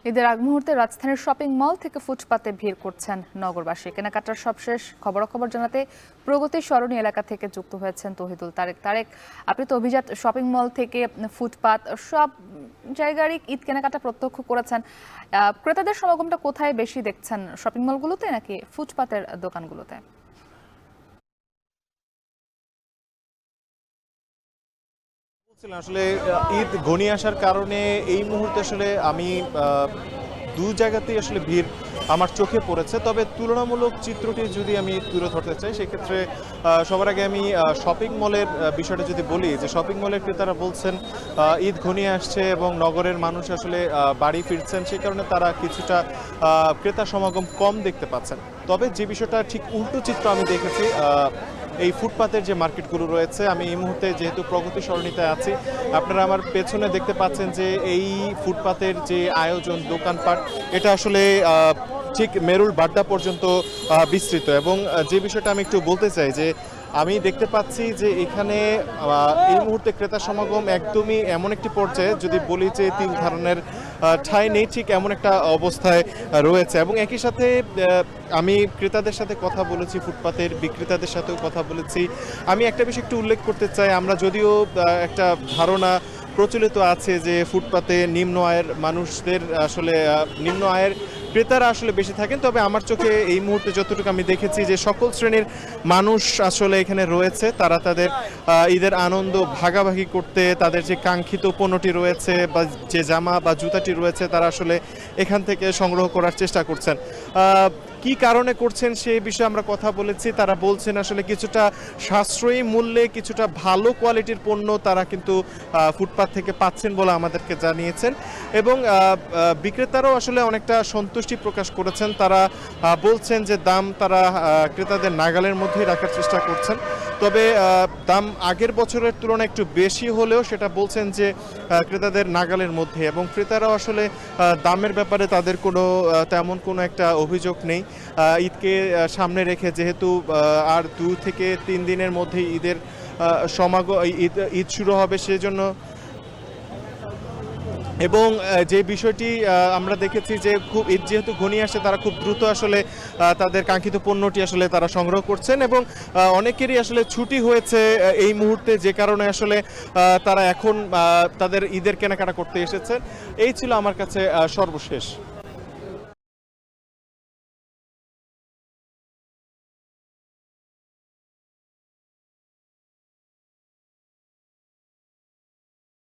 ঈদের আগ মুহূর্তে রাজধানীর শপিং মল থেকে ফুটপাতে ভিড় করছেন নগরবাসী। কেনাকাটার সবশেষ খবরাখবর জানাতে প্রগতি সরণি এলাকা থেকে যুক্ত হয়েছেন তৌহিদুল তারেক। তারেক, আপনি তো অভিজাত শপিং মল থেকে ফুটপাত সব জায়গারই ঈদ কেনাকাটা প্রত্যক্ষ করেছেন। ক্রেতাদের সমাগমটা কোথায় বেশি দেখছেন, শপিং মলগুলোতে নাকি ফুটপাতের দোকানগুলোতে? আসলে ঈদ ঘনিয়ে আসার কারণে এই মুহূর্তে আসলে আমি দু জায়গাতেই আসলে ভিড় আমার চোখে পড়েছে। তবে তুলনামূলক চিত্রটি যদি আমি তুলে ধরতে চাই সেক্ষেত্রে সবার আগে আমি শপিং মলের বিষয়টা যদি বলি, যে শপিং মলের ক্রেতারা বলছেন ঈদ ঘনিয়ে আসছে এবং নগরের মানুষ আসলে বাড়ি ফিরছেন, সেই কারণে তারা কিছুটা ক্রেতা সমাগম কম দেখতে পাচ্ছেন। তবে যে বিষয়টা ঠিক উল্টো চিত্র আমি দেখেছি এই ফুটপাতের যে মার্কেটগুলো রয়েছে, আমি এই মুহূর্তে যেহেতু প্রগতি সরণিতে আছি, আপনারা আমার পেছনে দেখতে পাচ্ছেন যে এই ফুটপাতের যে আয়োজন দোকানপাট, এটা আসলে ঠিক মেরুল বাড্ডা পর্যন্ত বিস্তৃত। এবং যে বিষয়টা আমি একটু বলতে চাই যে আমি দেখতে পাচ্ছি যে এখানে এই মুহূর্তে ক্রেতা সমাগম একদমই এমন একটি পর্যায়ে, যদি বলি যে তিল ধারণের ঠাঁই নেই, ঠিক এমন একটা অবস্থায় রয়েছে। এবং একই সাথে আমি ক্রেতাদের সাথে কথা বলেছি, ফুটপাতের বিক্রেতাদের সাথেও কথা বলেছি। আমি একটা বিষয় একটু উল্লেখ করতে চাই, আমরা যদিও একটা ধারণা প্রচলিত আছে যে ফুটপাতে নিম্ন আয়ের মানুষদের আসলে নিম্ন আয়ের ক্রেতারা আসলে বেশি থাকেন, তবে আমার চোখে এই মুহূর্তে যতটুকু আমি দেখেছি যে সকল শ্রেণীর মানুষ আসলে এখানে রয়েছে। তারা তাদের ঈদের আনন্দ ভাগাভাগি করতে, তাদের যে কাঙ্ক্ষিত পণ্যটি রয়েছে বা যে জামা বা জুতাটি রয়েছে, তারা আসলে এখান থেকে সংগ্রহ করার চেষ্টা করছেন। কি কারণে করছেন সেই বিষয়ে আমরা কথা বলেছি। তারা বলছেন আসলে কিছুটা সাশ্রয়ী মূল্যে কিছুটা ভালো কোয়ালিটির পণ্য তারা কিন্তু ফুটপাত থেকে পাচ্ছেন বলে আমাদেরকে জানিয়েছেন। এবং বিক্রেতারাও আসলে অনেকটা সন্তুষ্টি প্রকাশ করেছেন। তারা বলছেন যে দাম তারা ক্রেতাদের নাগালের মধ্যেই রাখার চেষ্টা করছেন। তবে দাম আগের বছরের তুলনায় একটু বেশি হলেও সেটা বলছেন যে ক্রেতাদের নাগালের মধ্যে, এবং ক্রেতারাও আসলে দামের ব্যাপারে তাদের কোনো তেমন কোনো একটা অভিযোগ নেই। ঈদকে সামনে রেখে যেহেতু আর 2 থেকে 3 দিনের মধ্যে ঈদের ঈদ শুরু হবে, সেজন্য এবং যে বিষয়টি আমরা দেখেছি যে খুব ঈদ যেহেতু ঘনিয়ে আসছে, তারা খুব দ্রুত আসলে তাদের কাঙ্ক্ষিত পণ্যটি আসলে তারা সংগ্রহ করছেন। এবং অনেকেরই আসলে ছুটি হয়েছে এই মুহূর্তে, যে কারণে আসলে তারা এখন তাদের ঈদের কেনাকাটা করতে এসেছেন। এই ছিল আমার কাছে সর্বশেষ।